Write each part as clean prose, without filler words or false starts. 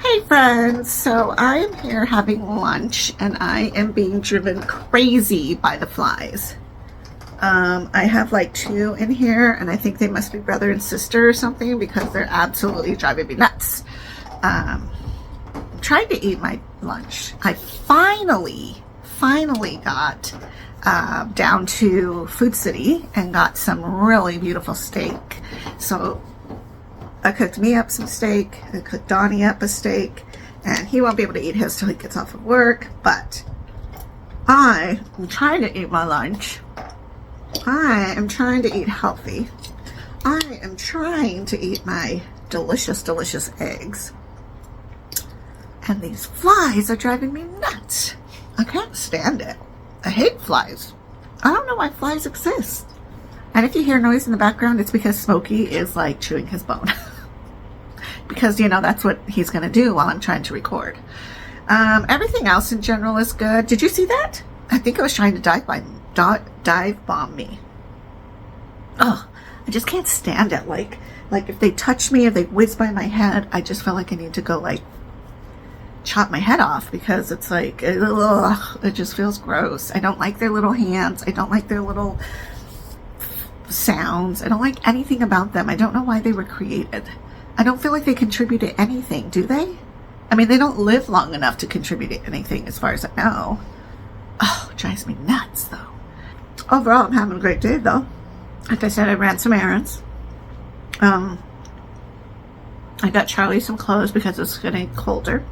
Hey friends, so I am here having lunch and I am being driven crazy by the flies. I have like two in here and I think they must be brother and sister or something because they're absolutely driving me nuts. I'm trying to eat my lunch. I finally got down to Food City and got some really beautiful steak. So I cooked me up some steak, I cooked Donnie up a steak, and he won't be able to eat his till he gets off of work, but I am trying to eat my lunch. I am trying to eat healthy. I am trying to eat my delicious, delicious eggs. And these flies are driving me nuts. I can't stand it. I hate flies. I don't know why flies exist. And if you hear noise in the background, it's because Smokey is like chewing his bone. Because, you know, that's what he's going to do while I'm trying to record. Everything else in general is good. Did you see that? I think I was trying to dive bomb me. Oh, I just can't stand it. Like if they touch me, if they whiz by my head, I just feel like I need to go like chop my head off because it's like, ugh, it just feels gross. I don't like their little hands. I don't like their little sounds. I don't like anything about them. I don't know why they were created. I don't feel like they contribute to anything, do they? I mean, they don't live long enough to contribute to anything as far as I know. Oh, it drives me nuts though. Overall, I'm having a great day though. Like I said, I ran some errands. I got Charlie some clothes because it's getting colder.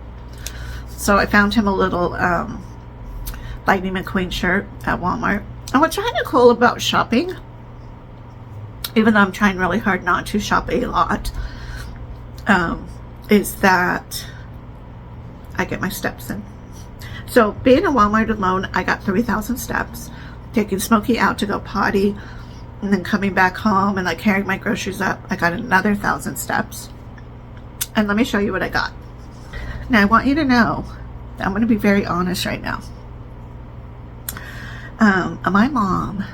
So I found him a little Lightning McQueen shirt at Walmart. And what's kind of cool about shopping, even though I'm trying really hard not to shop a lot, is that I get my steps in. So being in Walmart alone, I got 3,000 steps. Taking Smokey out to go potty and then coming back home and like carrying my groceries up, I got another 1,000 steps. And let me show you what I got. Now I want you to know that I'm going to be very honest right now. My mom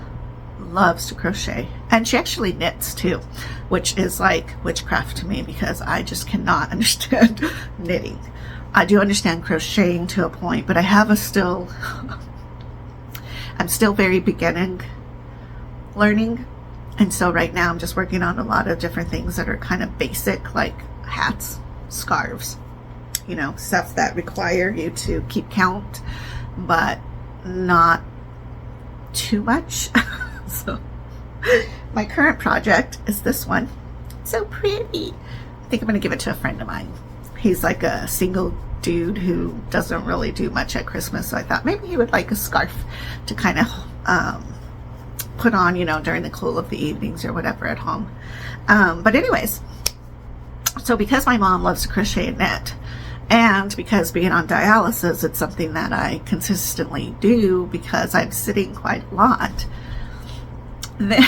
loves to crochet and she actually knits too, which is like witchcraft to me because I just cannot understand knitting. I do understand crocheting to a point, but I'm still very beginning learning. And so right now I'm just working on a lot of different things that are kind of basic, like hats, scarves, you know, stuff that require you to keep count, but not too much. So my current project is this one. So pretty. I think I'm going to give it to a friend of mine. He's like a single dude who doesn't really do much at Christmas. So I thought maybe he would like a scarf to kind of put on, you know, during the cool of the evenings or whatever at home. But anyways, so because my mom loves to crochet and knit, and because being on dialysis, it's something that I consistently do because I'm sitting quite a lot, then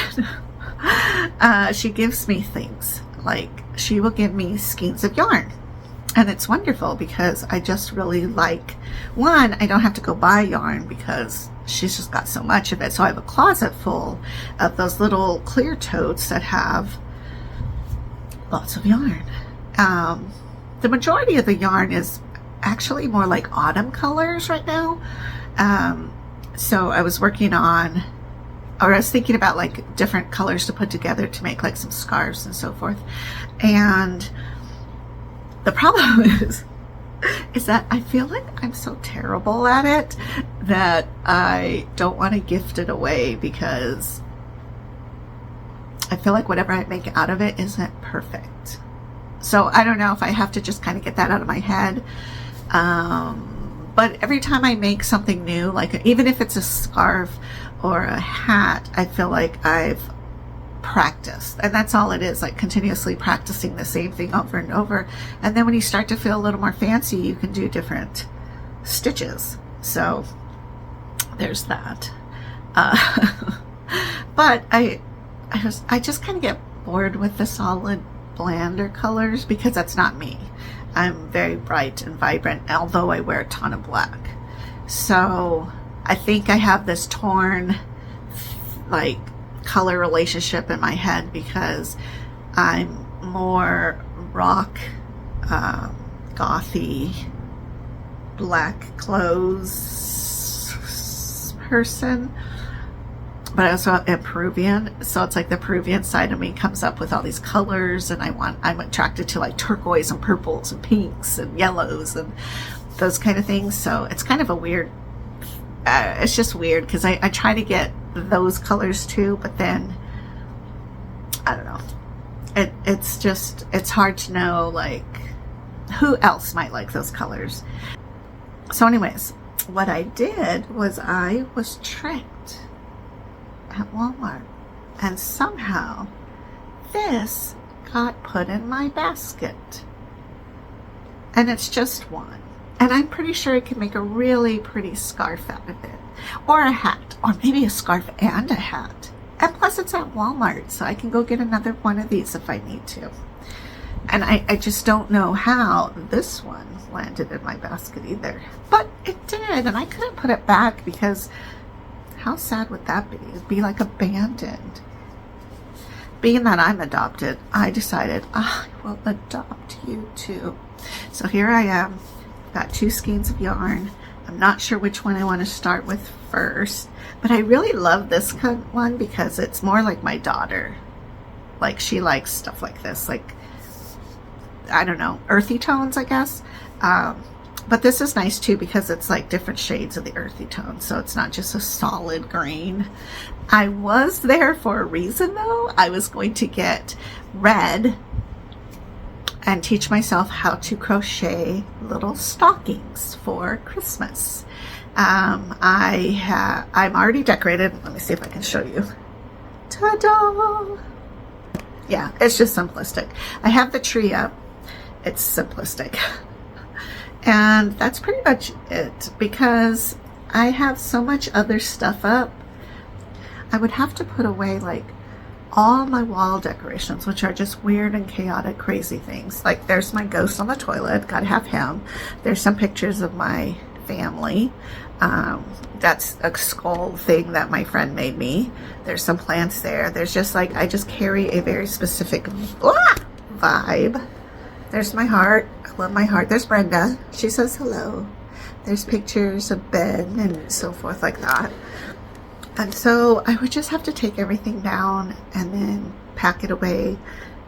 she gives me things. Like she will give me skeins of yarn. And it's wonderful because I just really like, one, I don't have to go buy yarn because she's just got so much of it. So I have a closet full of those little clear totes that have lots of yarn. The majority of the yarn is actually more like autumn colors right now. So I was working on, or I was thinking about like different colors to put together to make like some scarves and so forth. And the problem is that I feel like I'm so terrible at it that I don't want to gift it away because I feel like whatever I make out of it isn't perfect. So I don't know if I have to just kind of get that out of my head. But every time I make something new, like even if it's a scarf or a hat, I feel like I've practiced. And that's all it is, like continuously practicing the same thing over and over. And then when you start to feel a little more fancy, you can do different stitches. So there's that. But I just kind of get bored with the solid blander colors because that's not me. I'm very bright and vibrant, although I wear a ton of black. So I think I have this torn like color relationship in my head because I'm more rock gothy black clothes person, but I also am Peruvian, so it's like the Peruvian side of me comes up with all these colors, and I'm attracted to like turquoise and purples and pinks and yellows and those kind of things. So it's kind of a weird, it's just weird because I try to get those colors too, but then I don't know. It's hard to know like who else might like those colors. So anyways, what I did was I was tricked at Walmart, and somehow this got put in my basket, and it's just one, and I'm pretty sure I can make a really pretty scarf out of it, or a hat, or maybe a scarf and a hat. And plus it's at Walmart, so I can go get another one of these if I need to. And I just don't know how this one landed in my basket either. But it did, and I couldn't put it back because how sad would that be? It'd be like abandoned. Being that I'm adopted, I decided I will adopt you too. So here I am. Got 2 skeins of yarn. I'm not sure which one I want to start with first, but I really love this one because it's more like my daughter. Like she likes stuff like this, like, I don't know, earthy tones, I guess. But this is nice too because it's like different shades of the earthy tone, so it's not just a solid green. I was there for a reason though. I was going to get red and teach myself how to crochet little stockings for Christmas. I'm already decorated. Let me see if I can show you. Ta-da! Yeah, it's just simplistic. I have the tree up. It's simplistic. And that's pretty much it because I have so much other stuff up. I would have to put away like all my wall decorations, which are just weird and chaotic, crazy things. Like there's my ghost on the toilet, gotta have him. There's some pictures of my family. That's a skull thing that my friend made me. There's some plants there. There's just like, I just carry a very specific vibe. There's my heart. I love my heart. There's Brenda. She says hello. There's pictures of Ben and so forth like that. And so I would just have to take everything down and then pack it away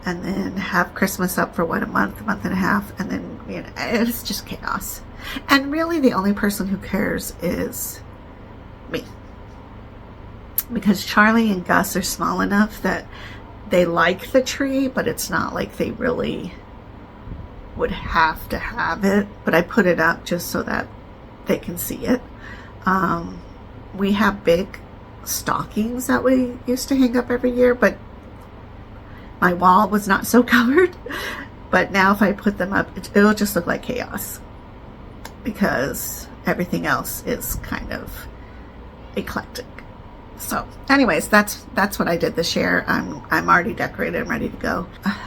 and then have Christmas up for what, a month and a half, and then, you know, it's just chaos. And really the only person who cares is me. Because Charlie and Gus are small enough that they like the tree, but it's not like they really would have to have it. But I put it up just so that they can see it. We have big stockings that we used to hang up every year, but my wall was not so covered. But now if I put them up, it'll just look like chaos because everything else is kind of eclectic. So anyways, that's what I did this year. I'm already decorated and ready to go.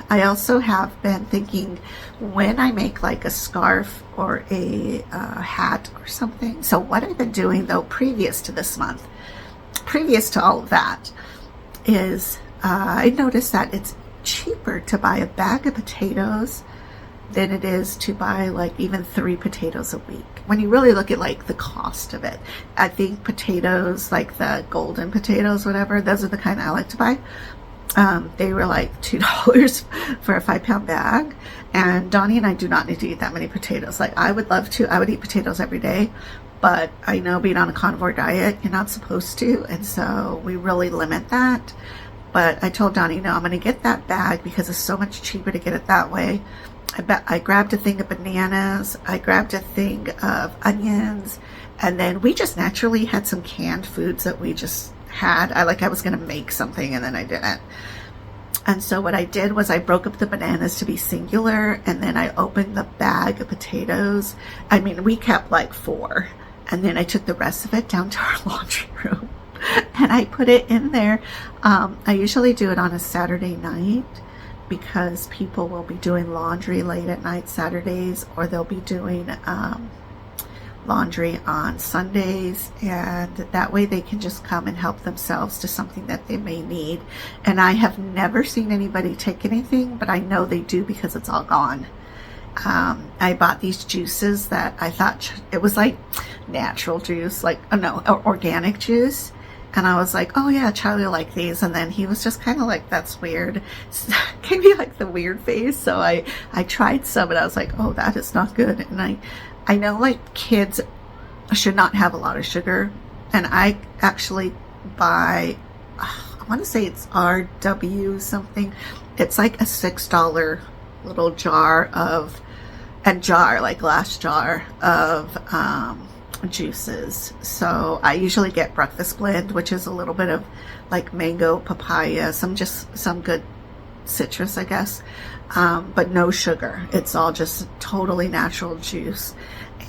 I also have been thinking when I make like a scarf or a hat or something. So what I've been doing though, previous to this month, previous to all of that, is I noticed that it's cheaper to buy a bag of potatoes than it is to buy like even 3 potatoes a week. When you really look at like the cost of it, I think potatoes, like the golden potatoes, whatever, those are the kind I like to buy. They were like $2 for a 5-pound bag. And Donnie and I do not need to eat that many potatoes. Like I would love to, I would eat potatoes every day, but I know being on a carnivore diet, you're not supposed to. And so we really limit that. But I told Donnie, no, I'm going to get that bag because it's so much cheaper to get it that way. I grabbed a thing of bananas, I grabbed a thing of onions, and then we just naturally had some canned foods that we just had. I was going to make something and then I didn't. And so what I did was I broke up the bananas to be singular, and then I opened the bag of potatoes. I mean, we kept like 4, and then I took the rest of it down to our laundry room and I put it in there. I usually do it on a Saturday night, because people will be doing laundry late at night Saturdays, or they'll be doing laundry on Sundays, and that way they can just come and help themselves to something that they may need. And I have never seen anybody take anything, but I know they do because it's all gone. I bought these juices that I thought it was like natural juice, like, oh no, organic juice. And I was like, oh yeah, Charlie will like these. And then he was just kind of like, that's weird. Gave me like the weird face. So I tried some and I was like, oh, that is not good. And I know like kids should not have a lot of sugar. And I actually buy, I want to say it's RW something. It's like a $6 little jar of, like glass jar of, juices. So I usually get breakfast blend, which is a little bit of like mango, papaya, some good citrus, I guess, but no sugar. It's all just totally natural juice,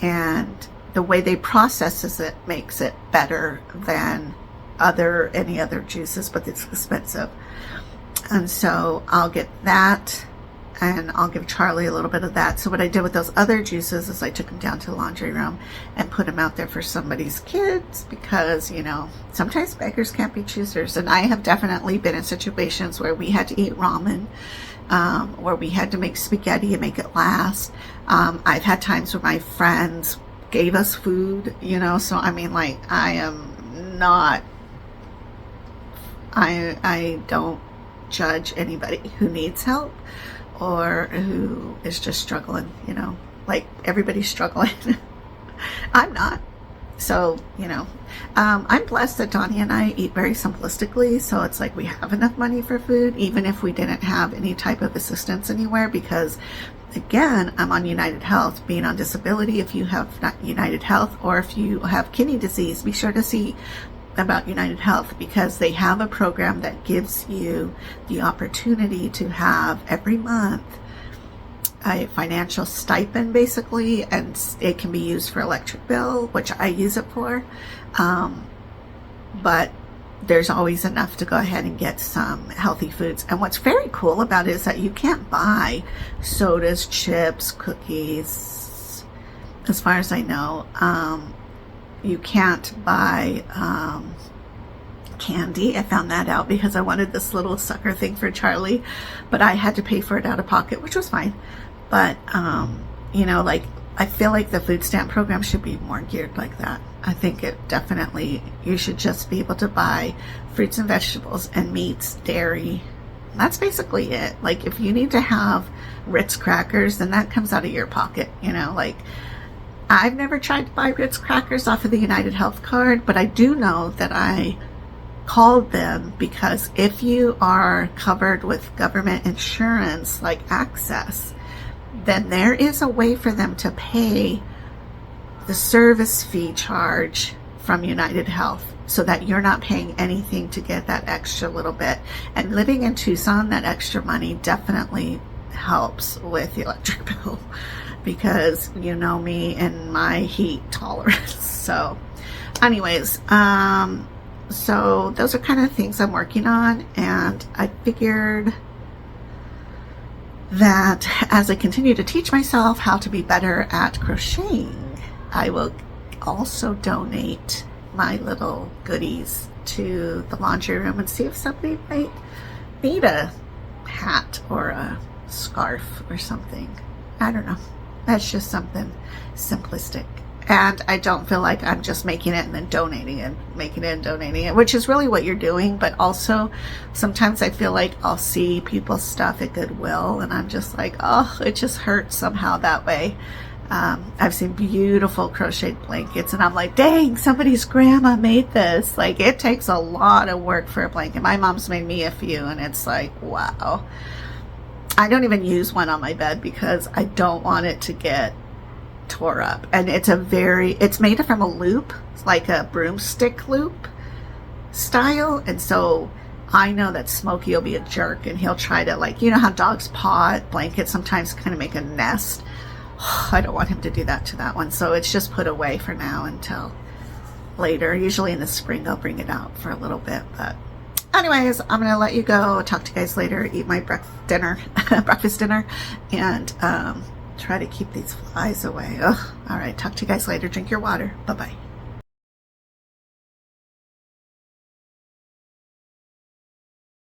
and the way they processes it makes it better than any other juices, but it's expensive. And so I'll get that, and I'll give Charlie a little bit of that. So what I did with those other juices is I took them down to the laundry room and put them out there for somebody's kids, because, you know, sometimes beggars can't be choosers. And I have definitely been in situations where we had to eat ramen, where we had to make spaghetti and make it last. I've had times where my friends gave us food, you know, so I mean, like, I don't judge anybody who needs help or who is just struggling, you know, like everybody's struggling. I'm not. So, you know, I'm blessed that Donnie and I eat very simplistically. So it's like we have enough money for food, even if we didn't have any type of assistance anywhere, because again, I'm on United Health. Being on disability, if you have not United Health, or if you have kidney disease, be sure to see about United Health, because they have a program that gives you the opportunity to have every month a financial stipend, basically, and it can be used for electric bill, which I use it for, but there's always enough to go ahead and get some healthy foods. And what's very cool about it is that you can't buy sodas, chips, cookies, as far as I know. You can't buy candy. I found that out because I wanted this little sucker thing for Charlie, but I had to pay for it out of pocket, which was fine. But, you know, like, I feel like the food stamp program should be more geared like that. I think it definitely, you should just be able to buy fruits and vegetables and meats, dairy. That's basically it. Like, if you need to have Ritz crackers, then that comes out of your pocket, you know, like, I've never tried to buy Ritz crackers off of the United Health card, but I do know that I called them, because if you are covered with government insurance like Access, then there is a way for them to pay the service fee charge from United Health, so that you're not paying anything to get that extra little bit. And living in Tucson, that extra money definitely helps with the electric bill, because you know me and my heat tolerance. So anyways, so those are kind of things I'm working on, and I figured that as I continue to teach myself how to be better at crocheting, I will also donate my little goodies to the laundry room and see if somebody might need a hat or a scarf or something. I don't know. That's just something simplistic. And I don't feel like I'm just making it and then donating it, making it and donating it, which is really what you're doing. But also, sometimes I feel like I'll see people's stuff at Goodwill, and I'm just like, oh, it just hurts somehow that way. I've seen beautiful crocheted blankets, and I'm like, dang, somebody's grandma made this. Like, it takes a lot of work for a blanket. My mom's made me a few, and it's like, wow. I don't even use one on my bed because I don't want it to get tore up. And it's made from a loop, like a broomstick loop style. And so I know that Smokey will be a jerk, and he'll try to, like, you know how dogs paw at blankets sometimes, kind of make a nest. I don't want him to do that to that one. So it's just put away for now until later. Usually in the spring I'll bring it out for a little bit. But anyways, I'm going to let you go. Talk to you guys later. Eat my breakfast dinner, and try to keep these flies away. Ugh. All right. Talk to you guys later. Drink your water. Bye-bye.